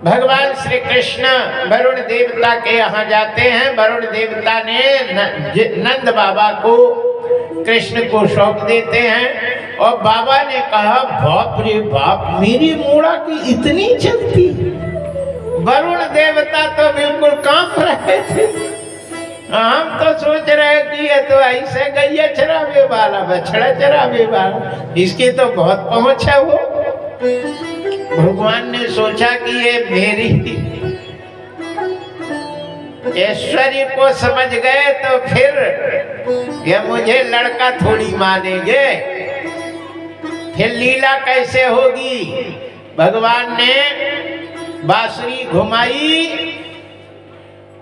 भगवान श्री कृष्ण वरुण देवता के यहाँ जाते हैं। वरुण देवता ने नंद बाबा को कृष्ण को सौंप देते हैं और बाबा ने कहा बाप रे बाप, मेरी मूड़ा की इतनी चलती। वरुण देवता तो बिल्कुल कांप रहे थे। हम तो सोच रहे कि ये तो ऐसे गैया चरावे वाला, बछड़ा चरावे वाला, इसकी तो बहुत पहुंच है। वो भगवान ने सोचा कि ये मेरी ऐश्वर्य को समझ गए तो फिर ये मुझे लड़का थोड़ी मानेंगे, फिर लीला कैसे होगी। भगवान ने बांसुरी घुमाई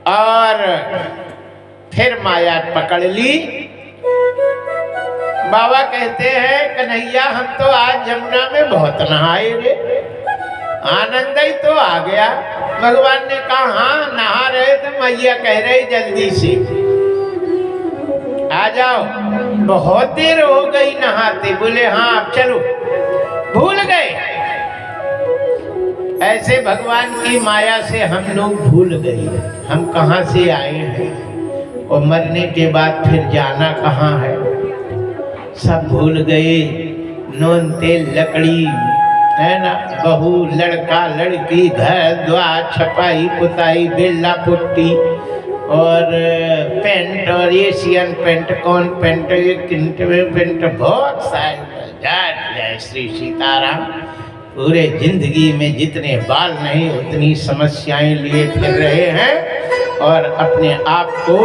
और फिर माया पकड़ ली। बाबा कहते हैं कन्हैया, हम तो आज यमुना में बहुत नहाए रे, आनंद ही तो आ गया। भगवान ने कहा हाँ नहा रहे थे, मैया कह रही जल्दी से आ जाओ, बहुत देर हो गई नहाते। बोले हाँ अब चलो, भूल गए। ऐसे भगवान की माया से हम लोग भूल गए हम कहाँ से आए हैं और मरने के बाद फिर जाना कहाँ है, सब भूल गए। नून तेल लकड़ी है ना, बहू लड़का लड़की, घर द्वार, छपाई पुताई, बिल्ला पुट्टी और पेंट और एशियन पेंट, कौन पेंट, पेंट, बहुत सारे। जय श्री सीताराम। पूरे जिंदगी में जितने बाल नहीं उतनी समस्याएं लिए फिर रहे हैं और अपने आप को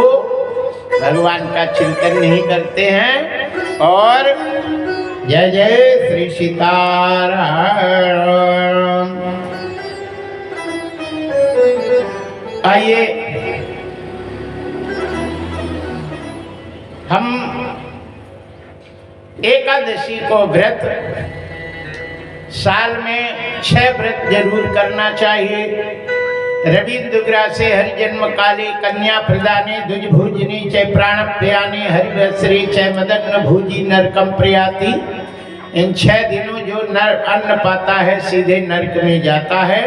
भगवान का चिंतन नहीं करते हैं। और जय जय श्री सीताराम। आइए हम एकादशी को व्रत, साल में 6 व्रत जरूर करना चाहिए। रविन्द्रग्रासे हरिजन्म काले कन्या प्रदाने द्विजभोजने च प्राणप्याने हरिवस्त्रे च मदन्न भोजी नरकम प्रयाति। इन 6 दिनों जो नर अन्न पाता है सीधे नरक में जाता है,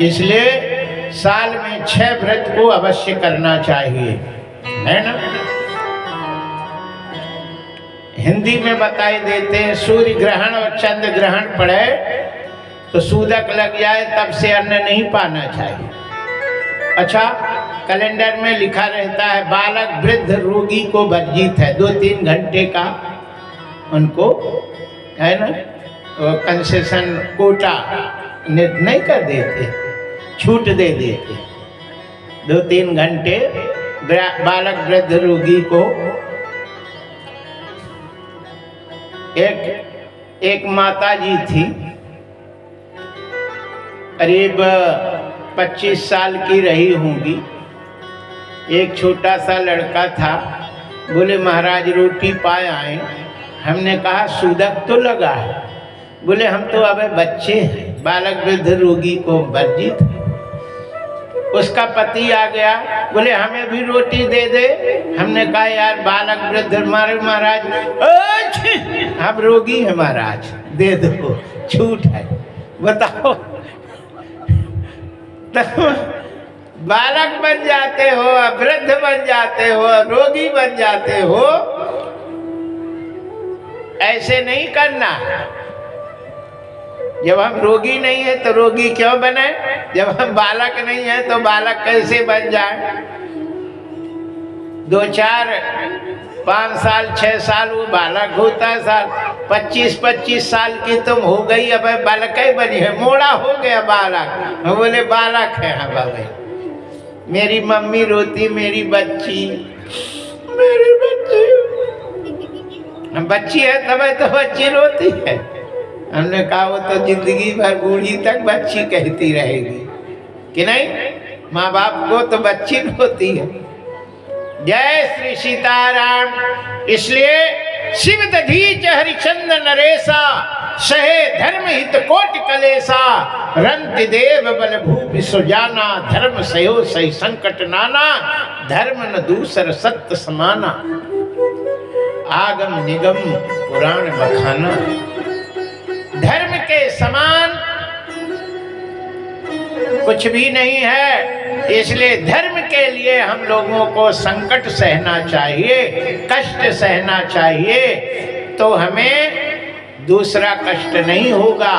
इसलिए साल में 6 व्रत को अवश्य करना चाहिए, है ना। हिंदी में बताई देते हैं, सूर्य ग्रहण और चंद्र ग्रहण पड़े तो सूदक लग जाए तब से अन्न नहीं पाना चाहिए। अच्छा, कैलेंडर में लिखा रहता है बालक वृद्ध रोगी को वर्जित है, 2-3 घंटे का उनको है ना कंसेशन कोटा नहीं कर देते, छूट दे देते। 2-3 घंटे बालक वृद्ध रोगी को। एक माता जी थी, करीब 25 साल की रही होंगी। एक छोटा सा लड़का था, बोले महाराज रोटी पाए आए। हमने कहा सूदक तो लगा है। बोले हम तो अब बच्चे हैं, बालक वृद्ध रोगी को वर्जित है। उसका पति आ गया, बोले हमें भी रोटी दे दे। हमने कहा यार बालक वृद्ध हमारे महाराज, हम रोगी हैं महाराज, दे दो, छूट है। बताओ, तो बालक बन जाते हो, वृद्ध बन जाते हो, रोगी बन जाते हो, ऐसे नहीं करना। जब हम रोगी नहीं है तो रोगी क्यों बने, जब हम बालक नहीं है तो बालक कैसे बन जाए। 2, 4, 5 साल 6 साल वो बालक होता है, साल 25 साल की तुम हो गई, अब बालक ही बनी है, मोड़ा हो गया बालक। हम बोले बालक है हाँ बाबा। मेरी मम्मी रोती, मेरी बच्ची, मेरी बच्ची, बच्ची है तब तो बच्ची रोती है। हमने कहा वो तो जिंदगी भर बूढ़ी तक बच्ची कहती रहेगी कि नहीं, माँ बाप को तो बच्ची होती है। जय श्री सीताराम। इसलिए शिव दधीच हरिचंद्र नरेशा, सहे धर्म हित कोटि कलेसा, रंति देव बल भूपि सुजाना, धर्म सयो सही संकट नाना, धर्म न दूसर सत्य समाना। आगम निगम पुराण बखाना। धर्म के समान कुछ भी नहीं है, इसलिए धर्म के लिए हम लोगों को संकट सहना चाहिए, कष्ट सहना चाहिए, तो हमें दूसरा कष्ट नहीं होगा।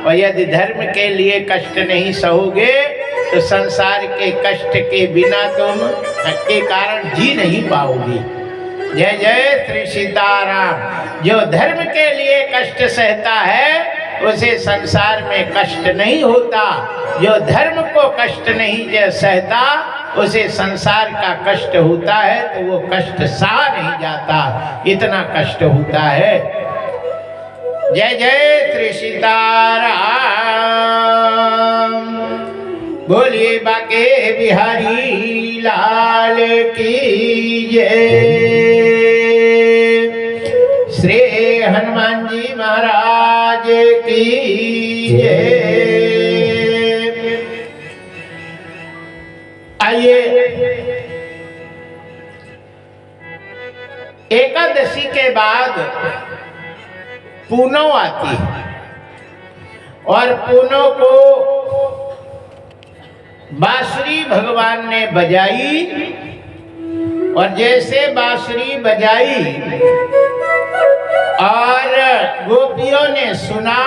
और यदि धर्म के लिए कष्ट नहीं सहोगे तो संसार के कष्ट के बिना तुम के कारण जी नहीं पाओगे। जय जय श्री सीताराम। जो धर्म के लिए कष्ट सहता है उसे संसार में कष्ट नहीं होता। जो धर्म को कष्ट नहीं सहता उसे संसार का कष्ट होता है, तो वो कष्ट सहा नहीं जाता, इतना कष्ट होता है। जय जय श्री सीताराम। बोलिए बाके बिहारी लाल की जय। श्री हनुमान जी महाराज की जय। आइए, एकादशी के बाद पूनौ आती है और पूनौ को बांसुरी भगवान ने बजाई, और जैसे बांसुरी बजाई और गोपियों ने सुना,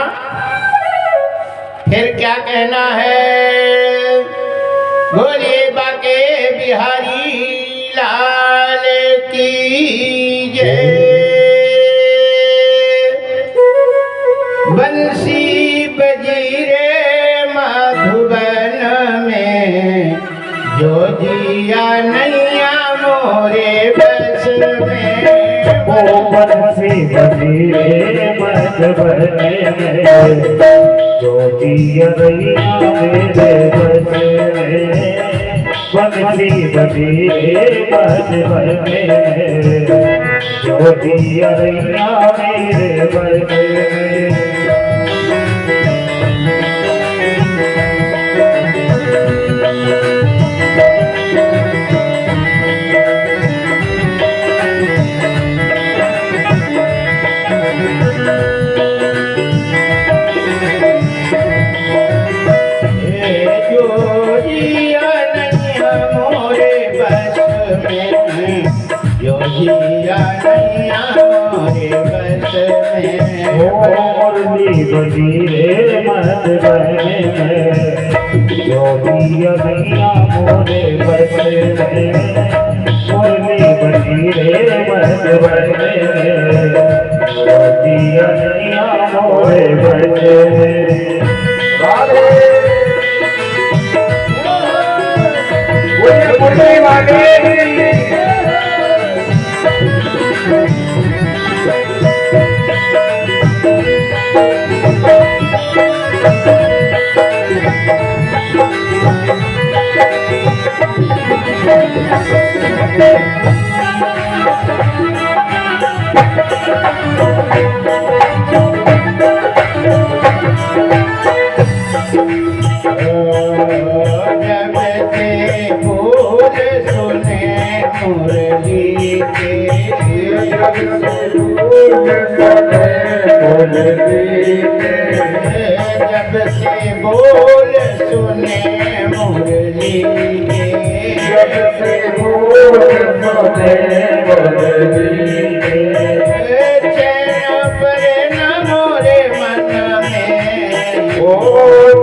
फिर क्या कहना है? बोलिए बाके बिहारी लाल की जय। बंसी बजी रे मधुबन में, जो जिया नैया मोरे बस में। वो बंसी बजी रे मधुबन में, जो जिया नैया मेरे बस में। बंसी बजी रे मधुबन में, जो जिया नैया मेरे बस में। बजी रे मधुबन में, जो जिया नैया मोरे बस में। मुरली बजी रे मधुबन में, जो जिया नैया मोरे बस में। मुरली वाले जब से बोल सुने मुरली के, जब से बोल सुने मुरली के। चैन परे न मोरे मन में, ओ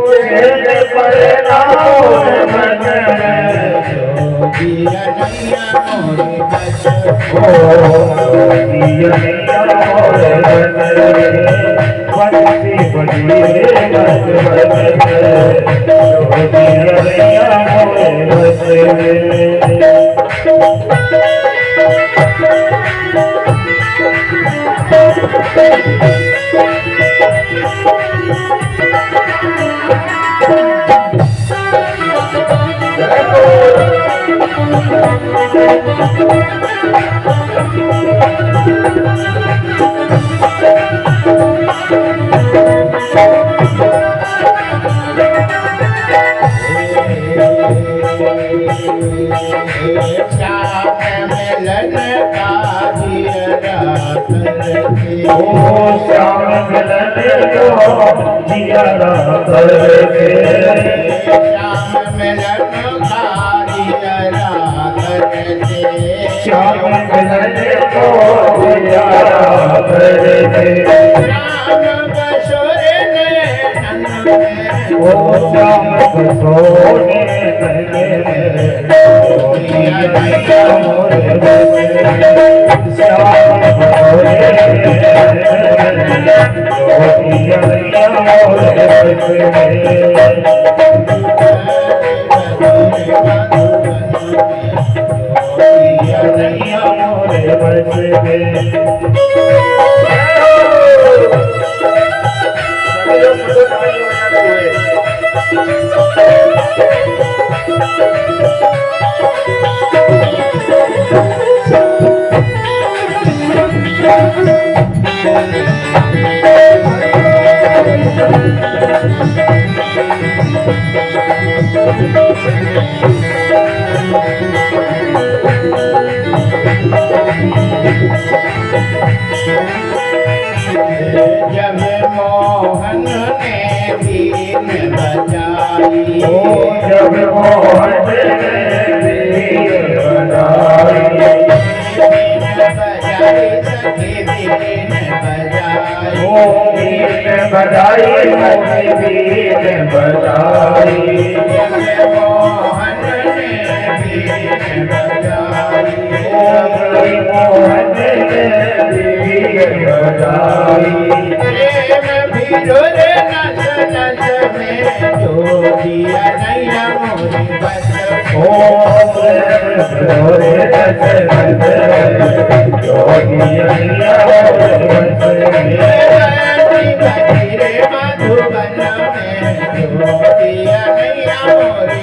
चैन परे न मोरे मन में। जो जिया नैया मोरे बस, ओ जिया नैया मोरे बस। बंसी बजी रे मधुबन में, जो जिया नैया मोरे बस में। श्याम मिलन का दियरा ओ श्याम मिलन को जियारा करके श्याम मिलन कारियरा करके श्याम मिलन को जियारा करके श्याम बसुर ने नन में ओ श्याम सोने जब मोहन ने बीन बजाई जब मोहन बधाई बीन बधाई मोहन ने बीन बजाई मोहन बीन बधाई प्रेम भिड़ोर नस नस में जो दिया नैया मोरी बस ओ रे मधुबन में जो दिया नैया मोरी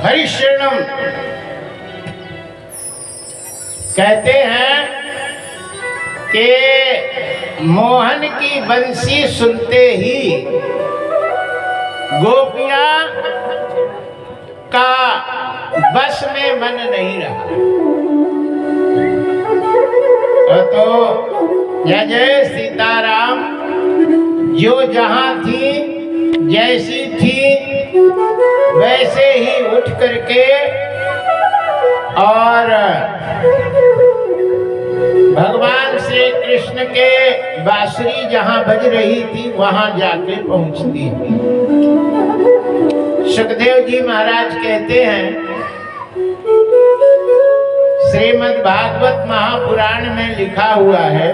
हरिशरणम कहते हैं कि मोहन की बंसी सुनते ही गोपियां का बस में मन नहीं रहा। तो जय जय सीताराम जो जहां थी जैसी थी वैसे ही उठ करके और भगवान श्री कृष्ण के बांसुरी जहां बज रही थी वहां जाके पहुंचती थी। सुखदेव जी महाराज कहते हैं श्रीमद् भागवत महापुराण में लिखा हुआ है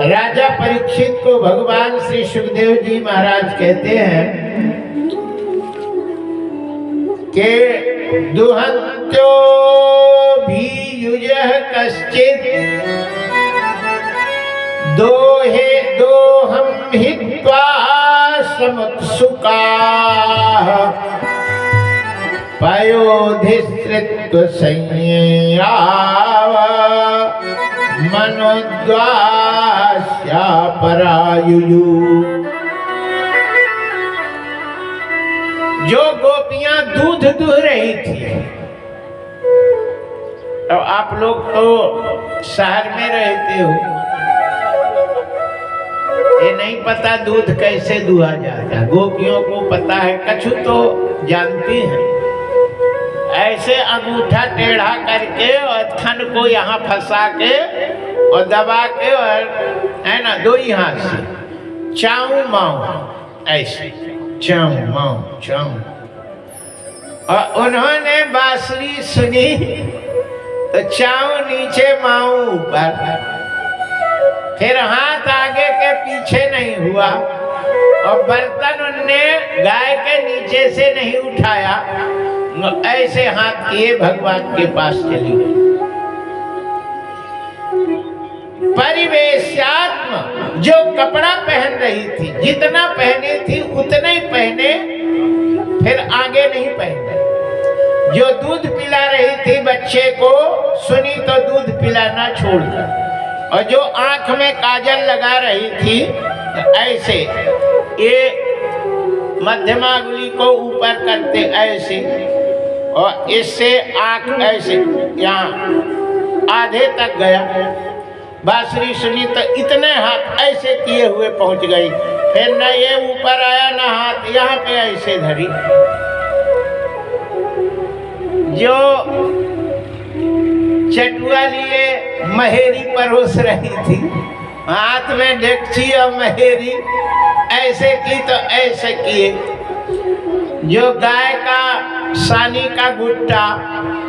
राजा परीक्षित को भगवान श्री सुखदेव जी महाराज कहते हैं कि दुहंत्यो भी युजः कश्चित् दोहे दोहम हित्वा समुत्सुकाः पयोधिसृत्व संयाव मनोद्वास्या परायुयु। जो गोपियां दूध दूह रही थी, तो आप लोग तो शहर में रहते हो, ये नहीं पता दूध कैसे दुहा जाता है। गोपियों को पता है, कछु तो जानती हैं। ऐसे अंगूठा टेढ़ा करके और थन को यहाँ फंसा के और दबा के, और है ना, दो ही हाथ से चाऊ माऊ, ऐसे चाऊ माऊ चाऊ। और उन्होंने बांसुरी सुनी तो चाऊ नीचे माऊ ऊपर, फिर हाथ आगे के पीछे नहीं हुआ, और बर्तन उनने गाय के नीचे से नहीं उठाया, ऐसे हाथ किए भगवान के पास चली गई। परिवेशात्म, जो कपड़ा पहन रही थी, जितना पहने थी उतने ही पहने, फिर आगे नहीं पहने। जो दूध पिला रही थी बच्चे को, सुनी तो दूध पिलाना छोड़कर, और जो आंख में काजल लगा रही थी ऐसे, ये मध्यमा अंगुली को ऊपर करते ऐसे, और इससे आंख ऐसे यहाँ आधे तक गया। बांसुरी सुनी तो इतने हाथ ऐसे किए हुए पहुंच गई, फिर न ये ऊपर आया न हाथ यहाँ पे ऐसे धरी। जो चटुआ लिए महेरी परोस रही थी, हाथ में डेगची और महेरी, ऐसे की तो ऐसे किए। जो गाय का सानी का गुट्टा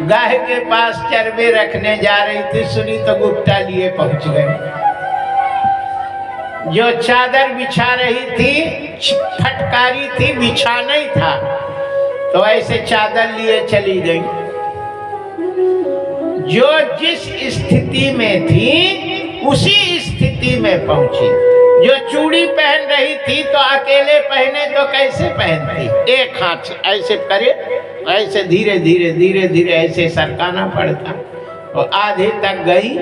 गाय के पास चरबे रखने जा रही थी, सुनी तो गुट्टा लिए पहुंच गए। जो चादर बिछा रही थी, फटकारी थी, बिछाना ही था, तो ऐसे चादर लिए चली गई। जो जिस स्थिति में थी उसी स्थिति में पहुंची। जो चूड़ी पहन रही थी तो अकेले पहने तो कैसे पहनती, एक हाथ से ऐसे करे, ऐसे धीरे धीरे धीरे धीरे ऐसे सरकाना पड़ता, और आधे तक गई,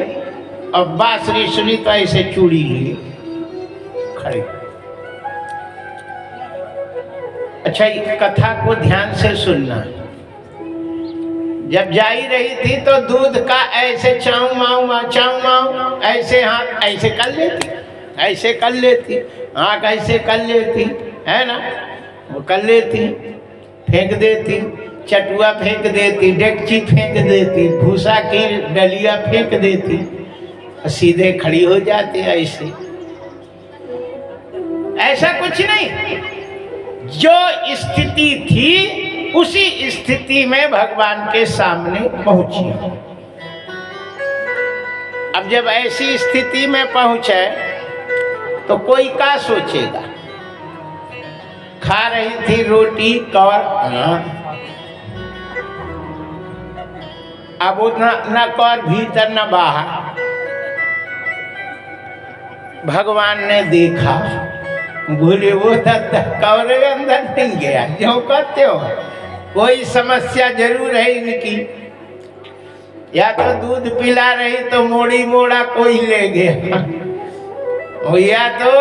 और बांसुरी सुनी तो ऐसे चूड़ी लिए खड़ी। अच्छा, कथा को ध्यान से सुनना। जब जाई रही थी तो दूध का ऐसे चाऊ माऊ ऐसे हाथ ऐसे कर लेती, ऐसे कर लेती, आँख ऐसे कर लेती, है ना, वो कर लेती, फेंक देती, चटुआ फेंक देती, डेगची फेंक देती, भूसा की डलिया फेंक देती, सीधे खड़ी हो जाती। ऐसा कुछ नहीं, जो स्थिति थी उसी स्थिति में भगवान के सामने पहुंची। अब जब ऐसी स्थिति में पहुंचे तो कोई क्या सोचेगा। खा रही थी रोटी कौर, अब उतना न कौर भीतर न बाहर। भगवान ने देखा, बोले वो कौर अंदर नहीं गया, जो कहते हो कोई समस्या जरूर है इनकी। या तो दूध पिला रही तो मोड़ी मोड़ा कोई ले गया, या तो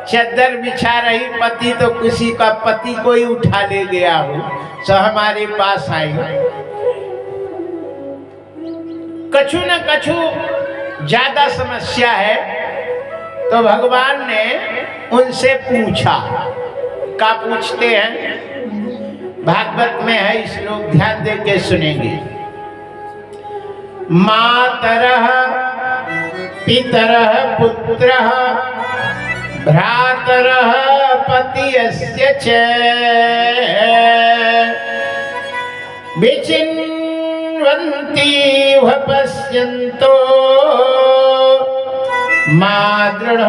चद्दर बिछा रही पति तो किसी का पति कोई उठा ले गया हो, तो हमारे पास आई। कछु न कछु ज्यादा समस्या है, तो भगवान ने उनसे पूछा। क्या पूछते हैं, भागवत में है, इस लोग ध्यान दे के सुनेंगे। मातरः पितरः पुत्रः भ्रातरः पतियस्य च विचिन्वन्ति वपस्यन्तो मादृढ़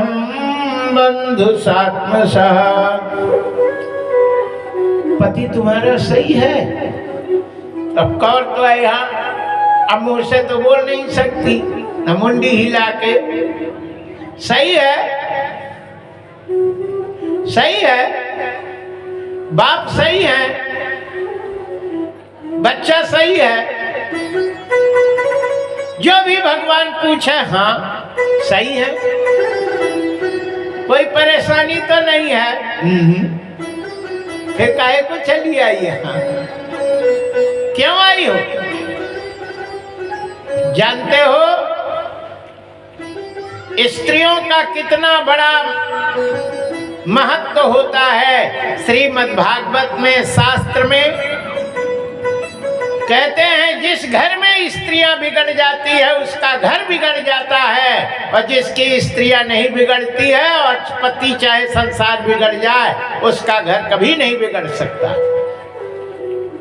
बंधु सात्मसः। पति तुम्हारा सही है। अब कौर तो है यहाँ, अब मुंह से तो बोल नहीं सकती, न मुंडी हिला के। सही है, सही है, बाप सही है, बच्चा सही है, जो भी भगवान पूछे हाँ सही है, कोई परेशानी तो नहीं है। फिर काहे को चली आई यहाँ, क्यों आई हो? जानते हो स्त्रियों का कितना बड़ा महत्व होता है? श्रीमद् भागवत में, शास्त्र में कहते हैं जिस घर में स्त्रियां बिगड़ जाती है उसका घर बिगड़ जाता है, और जिसकी स्त्रियां नहीं बिगड़ती है और पति चाहे संसार बिगड़ जाए उसका घर कभी नहीं बिगड़ सकता।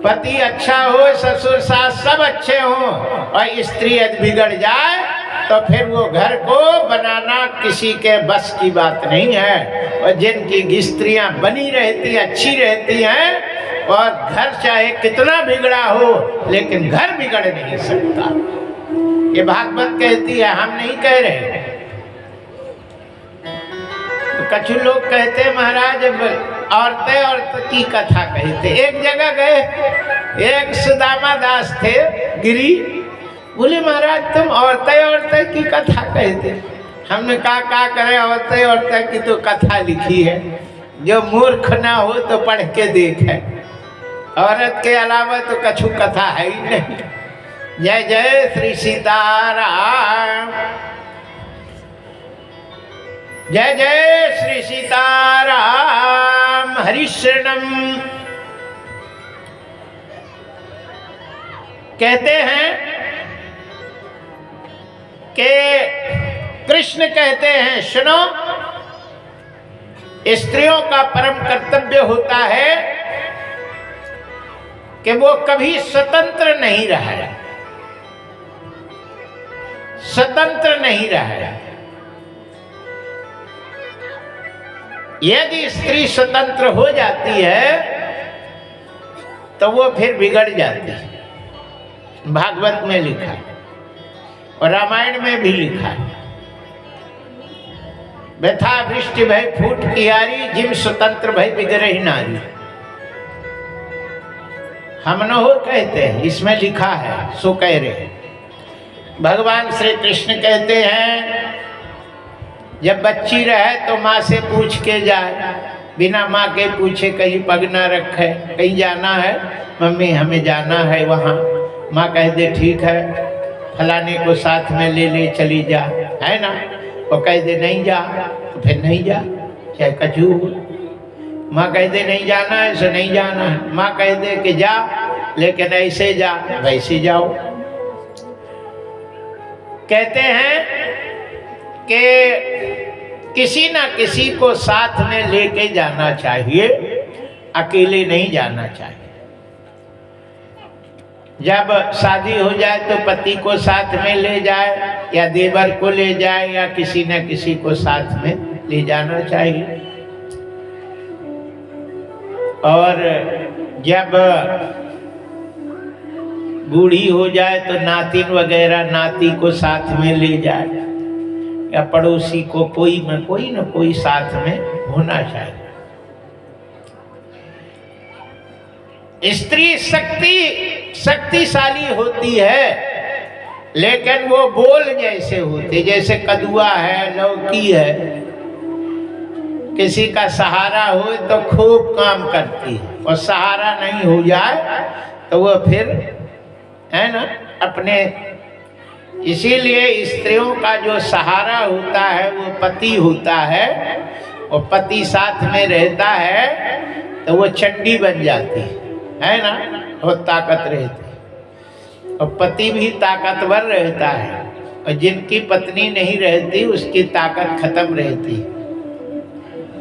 पति अच्छा हो, ससुर सास सब अच्छे हों, और स्त्री यदि बिगड़ जाए तो फिर वो घर को बनाना किसी के बस की बात नहीं है। और जिनकी स्त्रियां बनी रहती, अच्छी रहती हैं, और घर चाहे कितना बिगड़ा हो लेकिन घर बिगड़ नहीं सकता। ये भागवत कहती है, हम नहीं कह रहे। तो कछु लोग कहते महाराज औरतें औरत की कथा कहते। एक जगह गए, एक सुदामा दास थे गिरी, बोले महाराज तुम औरतें औरतें की कथा कहते। हमने कहा करें, औरतें औरतें की तो कथा लिखी है, जो मूर्ख ना हो तो पढ़ के देखे। औरत के अलावा तो कछु कथा है ही नहीं। जय जय श्री सीताराम, जय जय श्री सीताराम। हरिशरणम। कहते हैं कि कृष्ण कहते हैं सुनो, स्त्रियों का परम कर्तव्य होता है कि वो कभी स्वतंत्र नहीं रहे, स्वतंत्र नहीं रहे। यदि स्त्री स्वतंत्र हो जाती है तो वो फिर बिगड़ जाती है। भागवत में लिखा है और रामायण में भी लिखा है, व्यथा वृष्टि भय फूट कियारी, जिम स्वतंत्र भय बिगड़हि नारी। हम न हो कहते हैं, इसमें लिखा है, सो कह रहे हैं। भगवान श्री कृष्ण कहते हैं जब बच्ची रहे तो माँ से पूछ के जाए, बिना माँ के पूछे कहीं पग न रखे। कहीं जाना है, मम्मी हमें जाना है वहाँ, माँ कह दे ठीक है, फलाने को साथ में ले ले चली जा, है ना। वो कह दे नहीं जा तो फिर नहीं जा, चाहे कछु। माँ कह दे नहीं जाना है सो नहीं जाना है, माँ कह दे कि जा लेकिन ऐसे जा, वैसे जाओ। कहते हैं कि किसी ना किसी को साथ में लेके जाना चाहिए, अकेले नहीं जाना चाहिए। जब शादी हो जाए तो पति को साथ में ले जाए, या देवर को ले जाए, या किसी न किसी को साथ में ले जाना चाहिए। और जब बूढ़ी हो जाए तो नातिन वगैरह नाती को साथ में ले जाए, या पड़ोसी को कोई न कोई साथ में होना चाहिए। स्त्री शक्तिशाली होती है, लेकिन वो बोल जैसे होते, जैसे कदुआ है, लौकी है, किसी का सहारा हो तो खूब काम करती है, और सहारा नहीं हो जाए तो वो फिर है ना अपने। इसीलिए स्त्रियों का जो सहारा होता है वो पति होता है, और पति साथ में रहता है तो वो चंडी बन जाती है ना, वो ताकत रहती है। और पति भी ताकतवर रहता है, और जिनकी पत्नी नहीं रहती उसकी ताकत खत्म रहती है।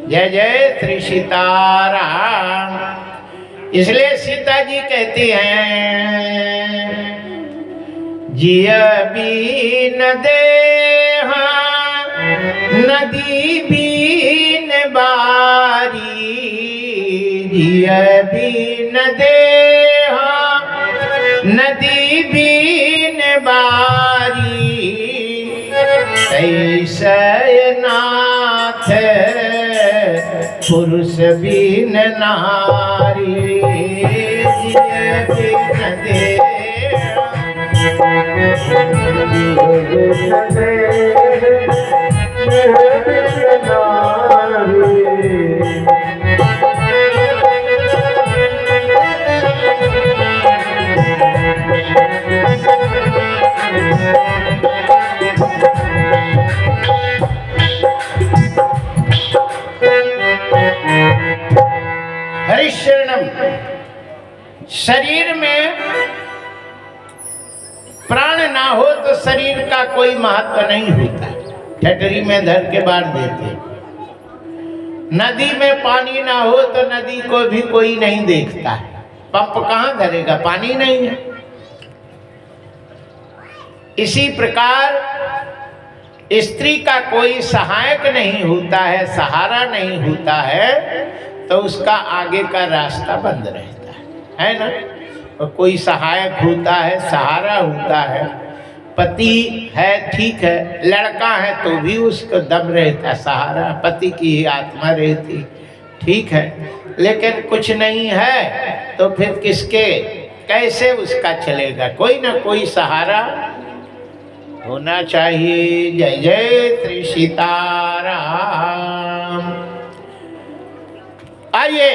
जय जय श्री सीताराम। इसलिए सीता जी कहती हैं जिया बीन देहा नदी बीन बारी जिय बीन देहा, नदी बीन बारी ऐसे नाथ पुरुष बीन नारी जिय बीन देहा। हरिशरणम। शरीर में प्राण ना हो तो शरीर का कोई महत्व नहीं होता। ठटरी में धर के बाढ़ देते। नदी में पानी ना हो तो नदी को भी कोई नहीं देखता है। पंप कहाँ धरेगा, पानी नहीं है। इसी प्रकार स्त्री का कोई सहायक नहीं होता है, सहारा नहीं होता है, तो उसका आगे का रास्ता बंद रहता है ना। और कोई सहायक होता है, सहारा होता है। पति है ठीक है, लड़का है तो भी उसको दम रहता, सहारा पति की ही आत्मा रहती, ठीक है। लेकिन कुछ नहीं है तो फिर किसके, कैसे उसका चलेगा। कोई ना कोई सहारा होना चाहिए। जय जय श्री सीताराम। आइए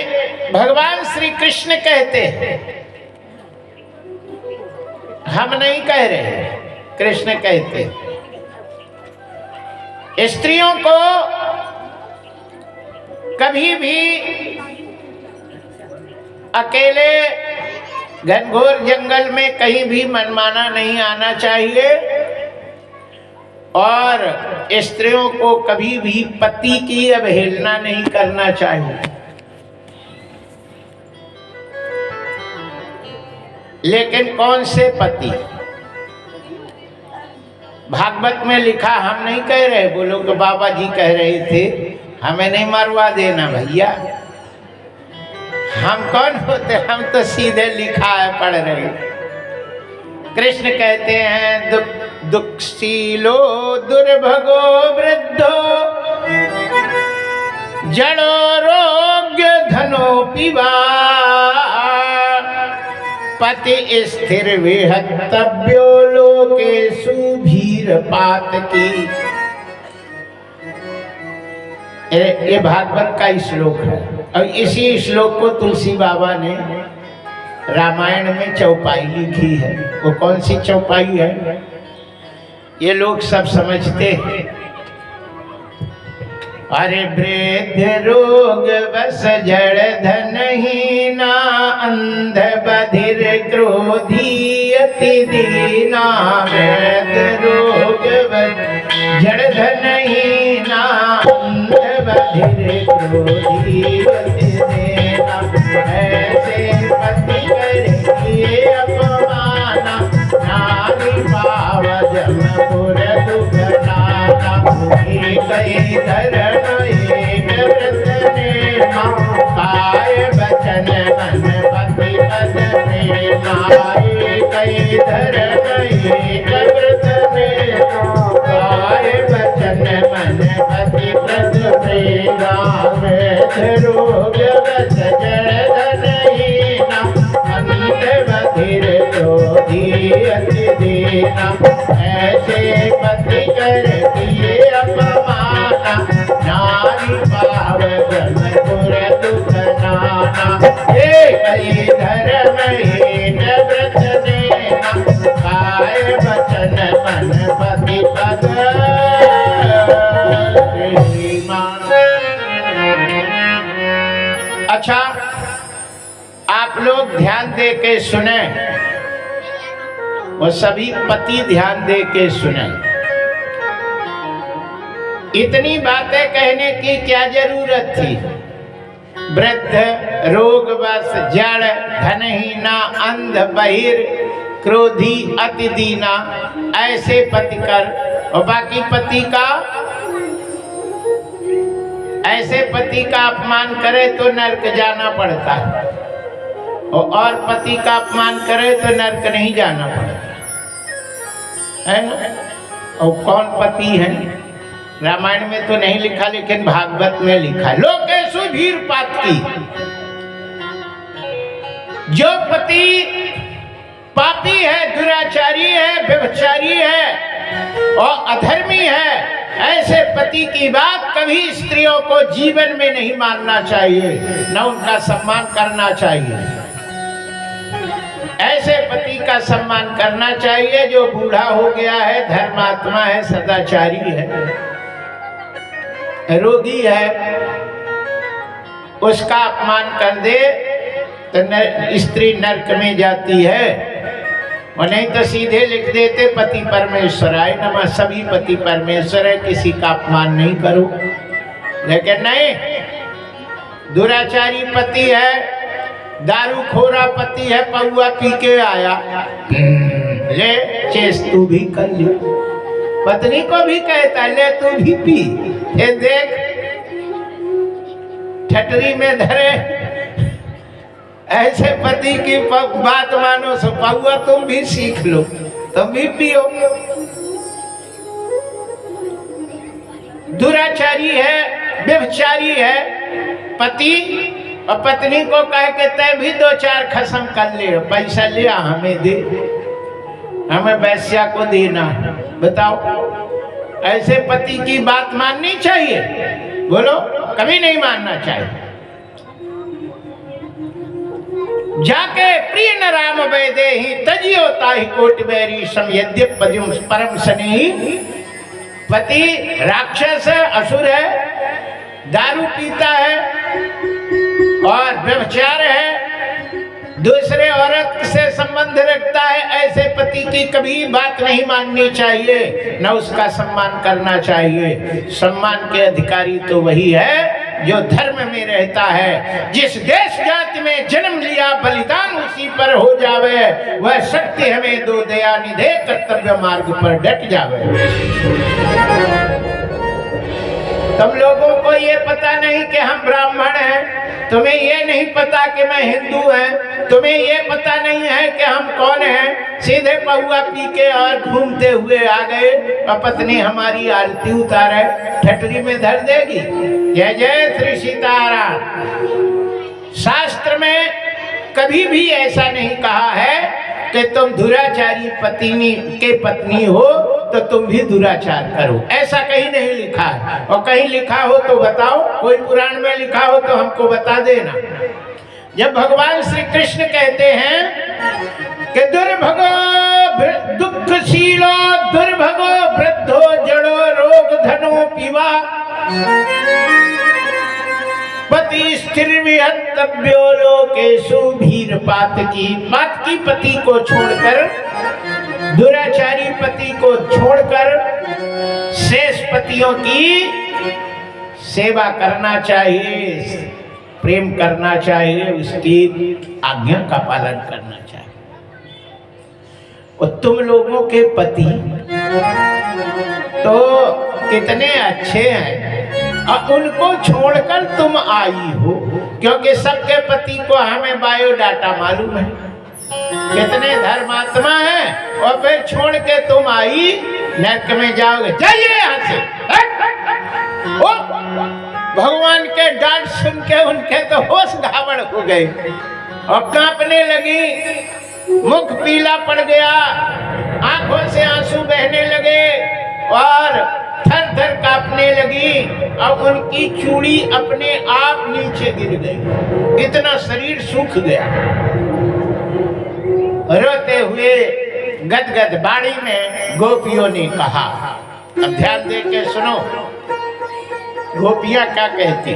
भगवान श्री कृष्ण कहते हैं, हम नहीं कह रहे, कृष्ण कहते हैं, स्त्रियों को कभी भी अकेले घनघोर जंगल में कहीं भी मनमाना नहीं आना चाहिए। और स्त्रियों को कभी भी पति की अवहेलना नहीं करना चाहिए। लेकिन कौन से पति, भागवत में लिखा, हम नहीं कह रहे, बोलो कि बाबा जी कह रहे थे, हमें नहीं मरवा देना भैया। हम कौन होते, हम तो सीधे लिखा है पढ़ रहे। कृष्ण कहते हैं दुःखशीलो दुर्भगो वृद्धो जड़ो रोग्य धनो पिबा पति स्थिर विहतव्यो लोकेषु भीर पात की। ये भागवत का श्लोक है। और इसी श्लोक को तुलसी बाबा ने रामायण में चौपाई लिखी है। वो कौन सी चौपाई है ये लोग सब समझते हैं। अरे वृद्ध रोग बस जड़ धनहीना अंध बधिर क्रोधी अति दीना। वृद्ध रोग बस जड़ धनहीना अंध बधिर क्रोधी अति दीना। ऐसे पति करेंगे अपमाना नारी पाव जमपुर दुख नाना। कई धर्म एक व्रत नेमा काय बचन मन पति पद प्रेमा। कई धर्म एक व्रत नेमा काय बचन मन पति पद प्रेमा। वृद्ध रोग बस जड़ धनहीना अंध बधिर क्रोधी अति दीना। ऐसे पति कर दिए अपमाना नारी पाव जमपुर दुख नाना। कई धर्म हीन व्रत नेना काय बचन मन पति पद प्रेमा। अच्छा, आप लोग ध्यान दे के सुने, वो सभी पति ध्यान दे के सुने। इतनी बातें कहने की क्या जरूरत थी। वृद्ध रोग बस जड़ धनहीना अंध बहिर क्रोधी अति दीना। ऐसे पति कर, और बाकी पति का ऐसे पति का अपमान करे तो नरक जाना पड़ता है, और पति का अपमान करे तो नरक नहीं जाना पड़ता है ना। और कौन पति है? रामायण में तो नहीं लिखा, लेकिन भागवत में लिखा। लोकेषु भीर पातकी, जो पति पापी है, दुराचारी है, व्यभिचारी है और अधर्मी है, ऐसे पति की बात कभी स्त्रियों को जीवन में नहीं मानना चाहिए, न उनका सम्मान करना चाहिए। ऐसे पति का सम्मान करना चाहिए जो बूढ़ा हो गया है, धर्मात्मा है, सदाचारी है, रोगी है, उसका अपमान कर दे तो स्त्री नरक में जाती है। और नहीं तो सीधे लिख देते पति परमेश्वराय नमः, सभी पति परमेश्वर है, किसी का अपमान नहीं करो। लेकिन नहीं, दुराचारी पति है, दारूखोरा पति है, पौआ पी के आया, ले चेस तू भी कर ले, पत्नी को भी कहता ले तू भी पी, ये देख ठटरी में धरे। ऐसे पति की बात मानो, सो पौआ तुम भी सीख लो, तुम भी पियो। दुराचारी है, व्यभिचारी है पति, और पत्नी को कह के तय भी 2-4 खसम कर ले, पैसा लिया हमें दे, हमें वैश्या को देना। बताओ, ऐसे पति की बात माननी चाहिए? बोलो, कभी नहीं मानना चाहिए। जाके प्रिय न राम वैदे ही तजियो ताहि कोटि बैरी सम यद्य पद्युम परम स्नेही। पति राक्षस है, असुर है, दारू पीता है और व्यभिचार है, दूसरे औरत से संबंध रखता है, ऐसे पति की कभी बात नहीं माननी चाहिए, न उसका सम्मान करना चाहिए। सम्मान के अधिकारी तो वही है जो धर्म में रहता है। जिस देश जाति में जन्म लिया बलिदान उसी पर हो जावे, वह शक्ति हमें दो दया निधे, कर्तव्य मार्ग पर डट जावे। तुम लोगों को ये पता नहीं कि हम ब्राह्मण हैं, तुम्हें ये नहीं पता कि मैं हिंदू है, तुम्हें ये पता नहीं है कि हम कौन हैं, सीधे पौआ पी के और घूमते हुए आ गए और पत्नी हमारी आरती उतारे, ठटरी में धर देगी। जय जय श्री सीताराम। शास्त्र में कभी भी ऐसा नहीं कहा है कि तुम दुराचारी पत्नी के पत्नी हो तो तुम भी दुराचार करो, ऐसा कहीं नहीं लिखा है। और कहीं लिखा हो तो बताओ, कोई पुराण में लिखा हो तो हमको बता देना। जब भगवान श्री कृष्ण कहते हैं कि दुर्भगो दुःखशीलो दुर्भगो वृद्धो जड़ो रोग धनो पीवा पति स्थिर विहत्तव्यो लोकेषु भीर पातकी। पातकी पति को छोड़कर, दुराचारी पति को छोड़कर शेष पतियों की सेवा करना चाहिए, प्रेम करना चाहिए, उसकी आज्ञा का पालन करना चाहिए। और तुम लोगों के पति तो कितने अच्छे हैं और उनको छोड़कर तुम आई हो, क्योंकि सबके पति को हमें बायोडाटा मालूम है, कितने धर्मात्मा हैं, और फिर छोड़ के तुम आई नरक में जाओगे। जाइए यहाँ से। ओ, भगवान के डांट सुन के उनके तो होश घावड़ हो गए और कांपने लगी, मुख पीला पड़ गया, आंखों से आंसू बहने लगे और थर थर कांपने लगी और उनकी चूड़ी अपने आप नीचे गिर गई, इतना शरीर सूख गया। रोते हुए गदगद बाड़ी में गोपियों ने कहा, अब ध्यान दे के सुनो, गोपियां क्या कहती,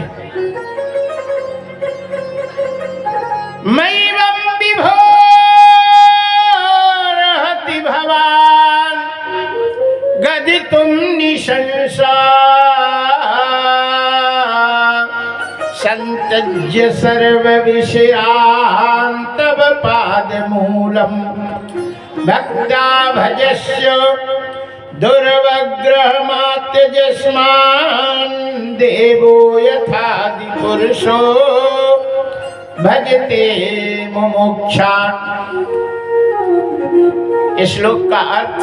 मैवं विभो रहति भवान गदितुम निशंसा संत्यज्य सर्व विषयान् तव पाद मूलम भक्ता भजस्य दुर्वग्रहमात्यजस्मान् देवो यथादि पुरुषो भजते मुमुक्षा। इस श्लोक का अर्थ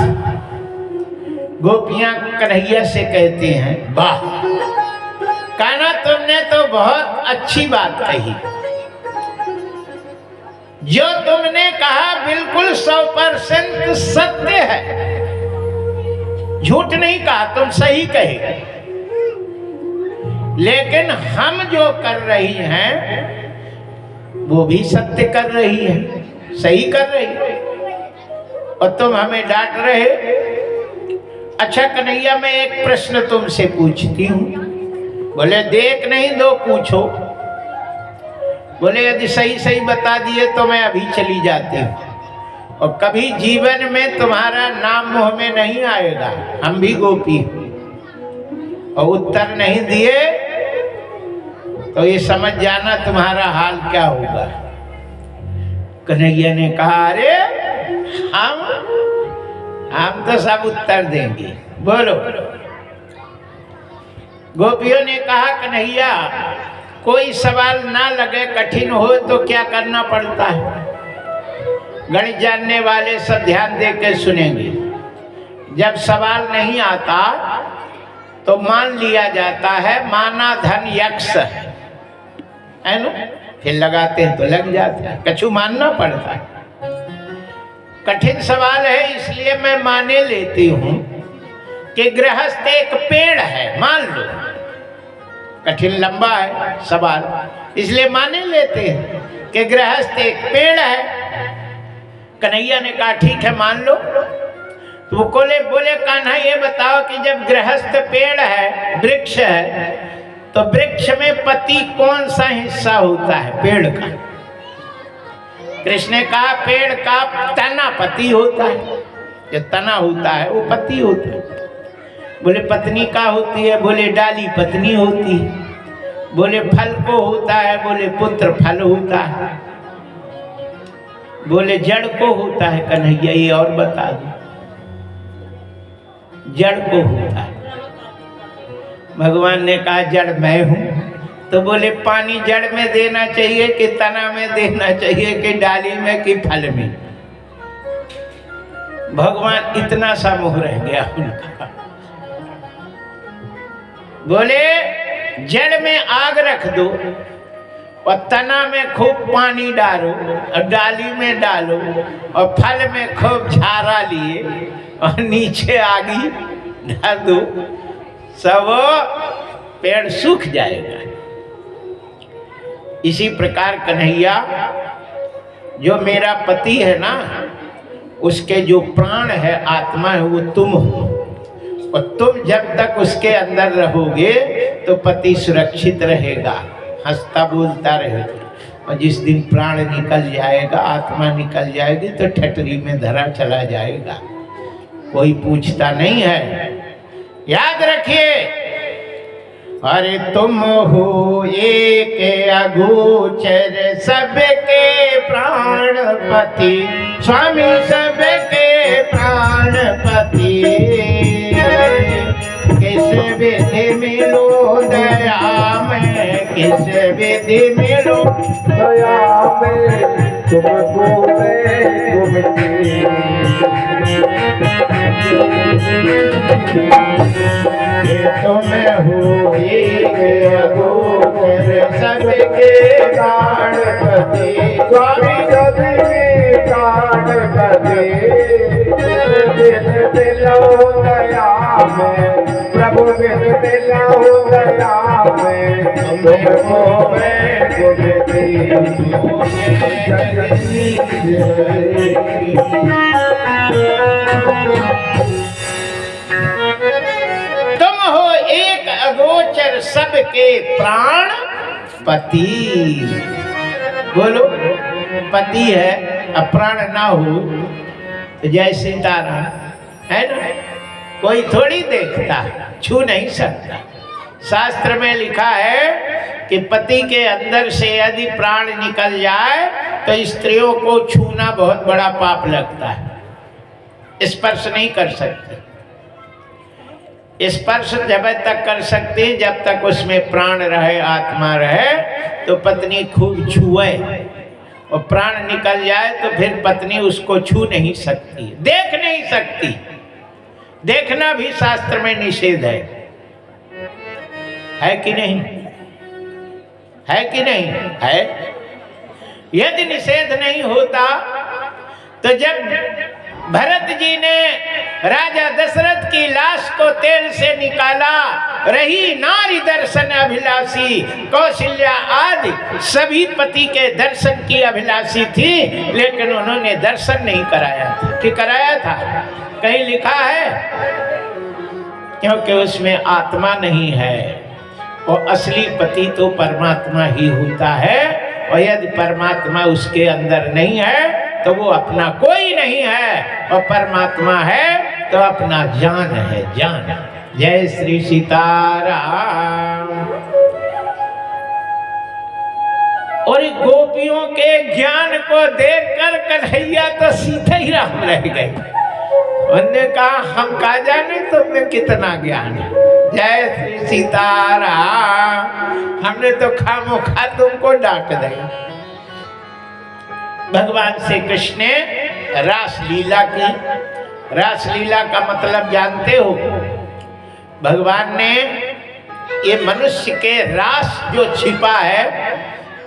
गोपियां कन्हैया से कहती हैं, वाह कान्हा तुमने तो बहुत अच्छी बात कही। जो तुमने कहा बिल्कुल 100% सत्य है, झूठ नहीं कहा, तुम सही कहे। लेकिन हम जो कर रही हैं वो भी सत्य कर रही है, सही कर रही है, और तुम हमें डांट रहे। अच्छा कन्हैया, मैं एक प्रश्न तुमसे पूछती हूँ। बोले देख नहीं दो, पूछो। बोले यदि सही सही बता दिए तो मैं अभी चली जाती हूँ, और कभी जीवन में तुम्हारा नाम मुंह में नहीं आएगा। हम भी गोपी, और उत्तर नहीं दिए तो ये समझ जाना तुम्हारा हाल क्या होगा। कन्हैया ने कहा, अरे हम तो सब उत्तर देंगे, बोलो। गोपियों ने कहा, कन्हैया कोई सवाल ना लगे, कठिन हो तो क्या करना पड़ता है? गणित जानने वाले सब ध्यान दे के सुनेंगे। जब सवाल नहीं आता तो मान लिया जाता है माना धन यक्ष है ना, फिर लगाते हैं तो लग जाता है, कछु मानना पड़ता है। कठिन सवाल है इसलिए मैं माने लेती हूँ कि गृहस्थ एक पेड़ है, मान लो। कठिन लंबा है सवाल, इसलिए माने लेते हैं कि गृहस्थ एक पेड़ है। कन्हैया ने कहा ठीक है मान लो। तो वो बोले कान्हा ये बताओ कि जब गृहस्थ पेड़ है, वृक्ष है, तो वृक्ष में पति कौन सा हिस्सा होता है पेड़ का? कृष्ण ने कहा पेड़ का तना पति होता है, जो तना होता है वो पति होता है। बोले पत्नी का होती है? बोले डाली पत्नी होती है। बोले फल को होता है? बोले पुत्र फल होता है। बोले जड़ को होता है? कन्हैया ये और बता दो। जड़ को होता है। भगवान ने कहा जड़ मैं हूं। तो बोले पानी जड़ में देना चाहिए कि तना में देना चाहिए कि डाली में कि फल में? भगवान इतना सा मोह रह गया उनका। बोले जड़ में आग रख दो और तना में खूब पानी डालो और डाली में डालो और फल में खूब झारा लिए और नीचे आगी डाल दो, सब पेड़ सूख जाएगा। इसी प्रकार कन्हैया जो मेरा पति है ना, उसके जो प्राण है, आत्मा है, वो तुम हो। और तुम जब तक उसके अंदर रहोगे तो पति सुरक्षित रहेगा, हंसता बोलता रहेगा। और जिस दिन प्राण निकल जाएगा, आत्मा निकल जाएगी, तो ठटरी में धरा चला जाएगा, कोई पूछता नहीं है। याद रखिए, अरे तुम हो एक अगोचर सबके प्राणपति, स्वामी सबके प्राणपति। किस विधि मिलो दया में, किस विधि मिलो दया में, तुमको मैं तुम हो एक अगोचर सबके प्राणपति, स्वामी सबके प्राणपति। मिलो दया में, प्रभु मिलो दया में, तुमको मैं तुम हो एक अगोचर सबके प्राण पति। बोलो पति है, अप्राण ना हो तो जय सीताराम है ना, कोई थोड़ी देखता, छू नहीं सकता। शास्त्र में लिखा है कि पति के अंदर से यदि प्राण निकल जाए तो स्त्रियों को छूना बहुत बड़ा पाप लगता है, स्पर्श नहीं कर सकते। स्पर्श जब तक कर सकते हैं जब तक उसमें प्राण रहे, आत्मा रहे, तो पत्नी खूब छुए, और प्राण निकल जाए तो फिर पत्नी उसको छू नहीं सकती, देख नहीं सकती। देखना भी शास्त्र में निषेध है कि नहीं? है कि नहीं है? यदि निषेध नहीं होता तो जब भरत जी ने राजा दशरथ की लाश को तेल से निकाला, रही नारी दर्शन अभिलाषी, कौशल्या आदि सभी पति के दर्शन की अभिलाषी थी, लेकिन उन्होंने दर्शन नहीं कराया था। कि कराया था? कहीं लिखा है? क्योंकि उसमें आत्मा नहीं है, और असली पति तो परमात्मा ही होता है, और यदि परमात्मा उसके अंदर नहीं है तो वो अपना कोई नहीं है, और परमात्मा है तो अपना जान है, जान। जय श्री सीताराम। और गोपियों के ज्ञान को देखकर कन्हैया तो सीधे ही राम रह गए। उन्होंने कहा हम का जाने तुम्हें कितना ज्ञान है। जय श्री सीताराम। हमने तो खामोखा तुमको डांट दिया। भगवान श्री कृष्ण ने रास लीला की। रास लीला का मतलब जानते हो? भगवान ने ये मनुष्य के रास जो छिपा है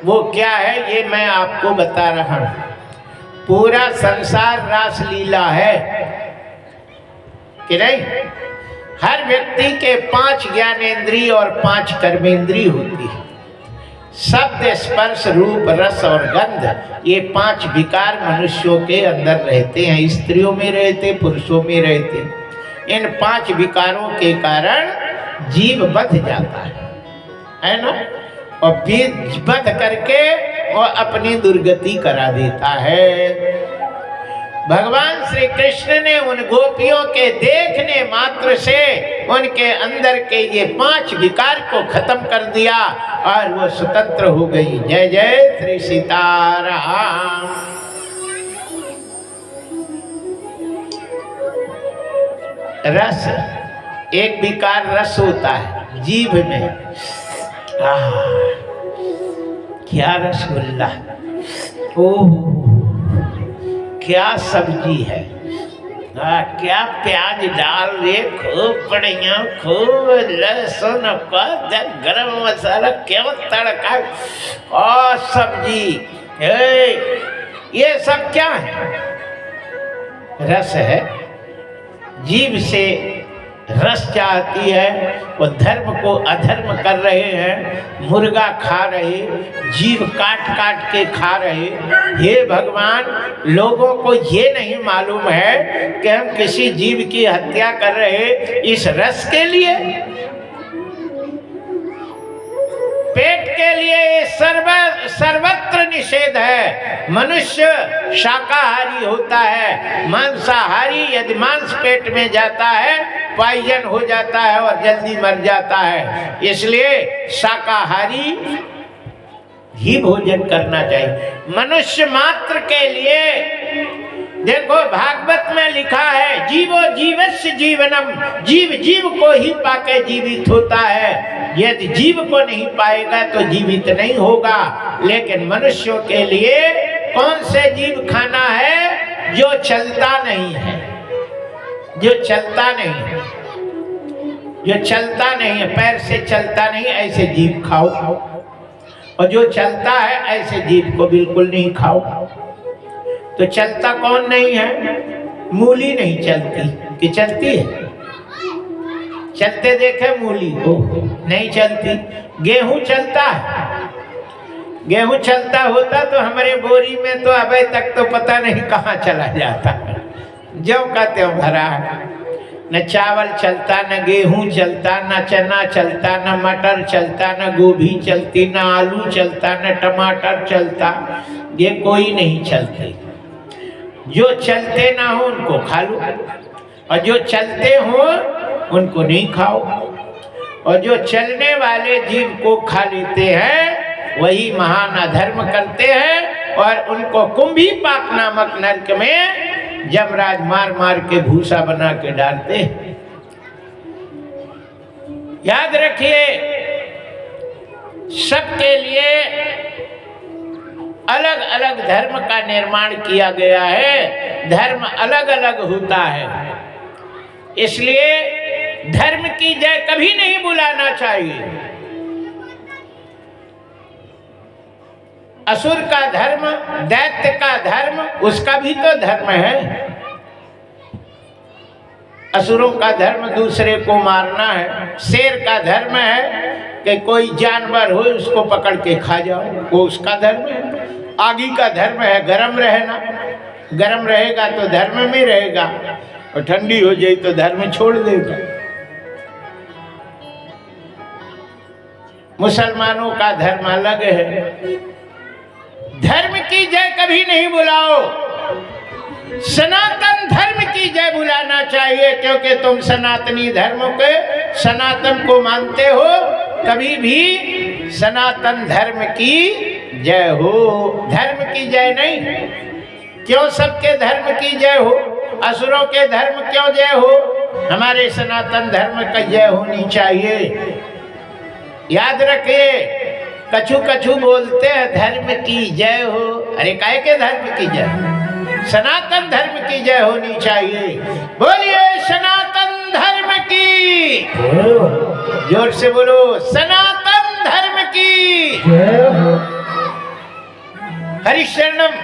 वो क्या है, ये मैं आपको बता रहा हूं। पूरा संसार रास लीला है कि नहीं? हर व्यक्ति के 5 ज्ञानेंद्रिय और 5 कर्मेंद्रिय होती है। शब्द, स्पर्श, रूप, रस और गंध, ये 5 विकार मनुष्यों के अंदर रहते हैं। स्त्रियों में रहते, पुरुषों में रहते। इन 5 विकारों के कारण जीव बंध जाता है ना? और बंध करके और अपनी दुर्गति करा देता है। भगवान श्री कृष्ण ने उन गोपियों के देखने मात्र से उनके अंदर के ये 5 विकार को खत्म कर दिया और वो स्वतंत्र हो गई। जय जय श्री सीताराम। रस, एक विकार रस होता है जीभ में। क्या रसगुल्ला, ओह क्या सब्जी है, क्या प्याज डाल रे, खूब बढ़िया, खूब लहसुन का गरम मसाला, क्या तड़का और सब्जी। ये सब क्या है? रस है। जीभ से रस चाहती है। वो धर्म को अधर्म कर रहे हैं, मुर्गा खा रहे, जीभ काट काट के खा रहे। हे भगवान, लोगों को ये नहीं मालूम है कि हम किसी जीव की हत्या कर रहे इस रस के लिए। पेट के लिए सर्वत्र निषेध है। मनुष्य शाकाहारी होता है, मांसाहारी यदि मांस पेट में जाता है पॉइजन हो जाता है और जल्दी मर जाता है। इसलिए शाकाहारी ही भोजन करना चाहिए। मनुष्य मात्र के लिए देखो भागवत में लिखा है, जीवो जीवस्य जीवनम, जीव जीव को ही पाके जीवित होता है। यदि जीव को नहीं पाएगा तो जीवित नहीं होगा। लेकिन मनुष्यों के लिए कौन से जीव खाना है? जो चलता नहीं है, जो चलता नहीं है, जो चलता नहीं है, पैर से चलता नहीं, ऐसे जीव खाओ। और जो चलता है ऐसे जीव को बिल्कुल नहीं खाओ। तो चलता कौन नहीं है? मूली नहीं चलती कि चलती है? चलते देखे मूली को? नहीं चलती। गेहूं चलता है। गेहूं चलता होता तो हमारे बोरी में तो अभी तक तो पता नहीं कहाँ चला जाता। जो कहते हो भरा है। न चावल चलता, न गेहूं चलता, न चना चलता, न मटर चलता, न गोभी चलती, न आलू चलता, न टमाटर चलता। ये कोई नहीं चलते। जो चलते ना हो उनको खा लो, और जो चलते हो उनको नहीं खाओ। और जो चलने वाले जीव को खा लेते हैं वही महान अधर्म करते हैं, और उनको कुंभी पाक नामक नरक में यमराज मार मार के भूसा बना के डालते हैं। याद रखिए, सबके लिए अलग अलग धर्म का निर्माण किया गया है। धर्म अलग अलग होता है, इसलिए धर्म की जय कभी नहीं बुलाना चाहिए। असुर का धर्म, दैत्य का धर्म, उसका भी तो धर्म है। असुरों का धर्म दूसरे को मारना है। शेर का धर्म है कि कोई जानवर हो उसको पकड़ के खा जाओ, वो उसका धर्म है। आगी का धर्म है गर्म रहना, गर्म रहेगा तो धर्म में रहेगा, और ठंडी हो जाए तो धर्म छोड़ देगा। मुसलमानों का धर्म अलग है। धर्म की जय कभी नहीं बुलाओ, सनातन धर्म की जय बुलाना चाहिए, क्योंकि तुम सनातनी धर्म के सनातन को मानते हो। कभी भी सनातन धर्म की जय हो, धर्म की जय नहीं। क्यों सबके धर्म की जय हो? असुरों के धर्म क्यों जय हो? हमारे सनातन धर्म की जय होनी चाहिए। याद रखिए, कछु कछु बोलते हैं धर्म की जय हो। अरे काहे के धर्म की जय? सनातन धर्म की जय होनी चाहिए। बोलिए सनातन धर्म की, जोर से बोलो, सनातन धर्म की। हरिशरणम।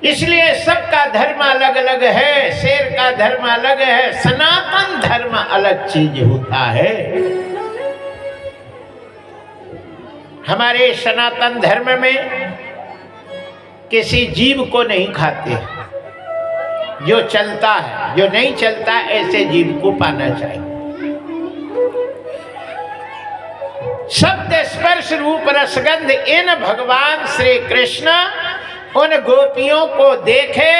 इसलिए सबका धर्म अलग अलग है, शेर का धर्म अलग है, सनातन धर्म अलग चीज होता है। हमारे सनातन धर्म में किसी जीव को नहीं खाते, जो चलता है, जो नहीं चलता ऐसे जीव को पाना चाहिए। शब्द स्पर्श रूप रसगंध इन भगवान श्री कृष्ण उन गोपियों को देखे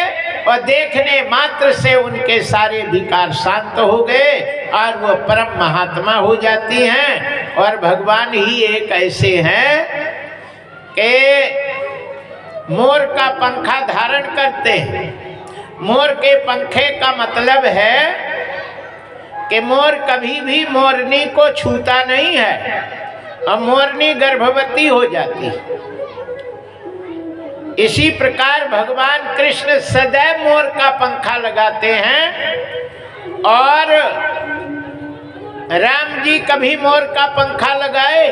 और देखने मात्र से उनके सारे विकार शांत हो गए और वो परम महात्मा हो जाती हैं। और भगवान ही एक ऐसे हैं कि मोर का पंखा धारण करते हैं। मोर के पंखे का मतलब है कि मोर कभी भी मोरनी को छूता नहीं है और मोरनी गर्भवती हो जाती है। इसी प्रकार भगवान कृष्ण सदैव मोर का पंखा लगाते हैं और राम जी कभी मोर का पंखा लगाए?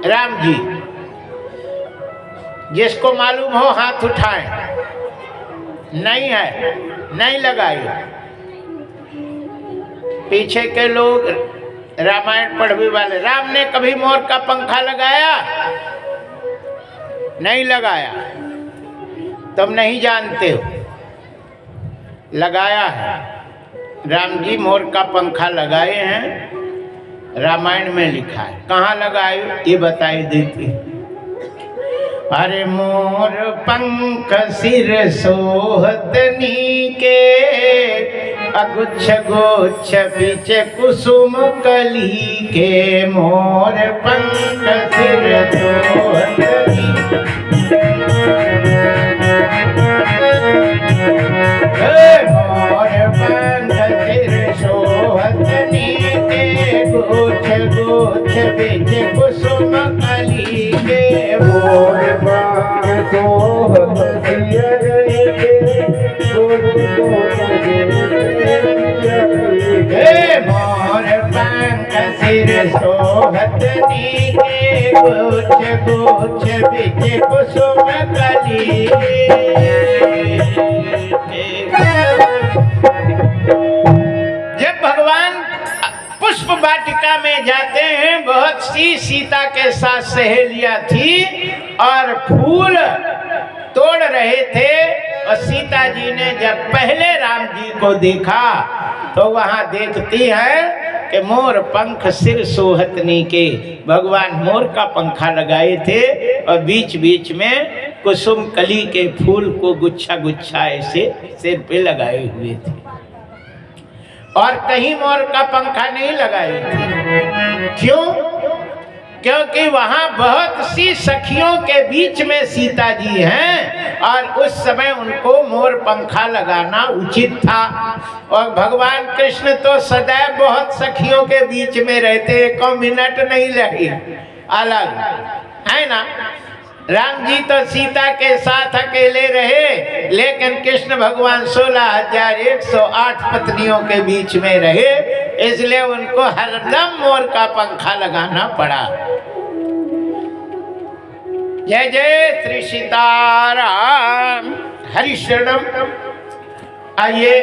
राम जी, जिसको मालूम हो हाथ उठाएं। नहीं है, नहीं लगाए। पीछे के लोग रामायण पढ़ने वाले, राम ने कभी मोर का पंखा लगाया? नहीं लगाया। तुम नहीं जानते हो, लगाया है। राम जी मोर का पंखा लगाए हैं, रामायण में लिखा है। कहाँ लगाए ये बताई देती। अरे मोर पंख सिर सोहत नीके, अगुच्छ गोच्छ बीच कुसुम कली के। मोर पंख सिर सोहत नीके, मोर पंख सिर सोहत नीके, गोच्छ गोच्छ बीच कुसुम कली के। मोर मोर पंख सिर सोहत नीके, गोच्छ गोच्छ बीच कुसुम कली के। जब भगवान पुष्प वाटिका में जाते हैं, बहुत सी सीता के साथ सहेलियां थी और फूल तोड़ रहे थे। और सीता जी ने जब पहले राम जी को देखा तो वहां देखती है कि मोर पंख सिर सोहतनी के। भगवान मोर का पंखा लगाए थे और बीच बीच में कुसुम कली के फूल को गुच्छा गुच्छा ऐसे सिर पे लगाए हुए थे और कहीं मोर का पंखा नहीं लगाए थे। क्यों? क्योंकि वहां बहुत सी सखियों के बीच में सीता जी हैं और उस समय उनको मोर पंखा लगाना उचित था। और भगवान कृष्ण तो सदैव बहुत सखियों के बीच में रहते, 1 मिनट नहीं रहे अलग, है ना। राम जी तो सीता के साथ अकेले रहे, लेकिन कृष्ण भगवान 16,108 पत्नियों के बीच में रहे, इसलिए उनको हरदम मोर का पंखा लगाना पड़ा। जय जय श्री सीताराम। हरि शरणम। आइए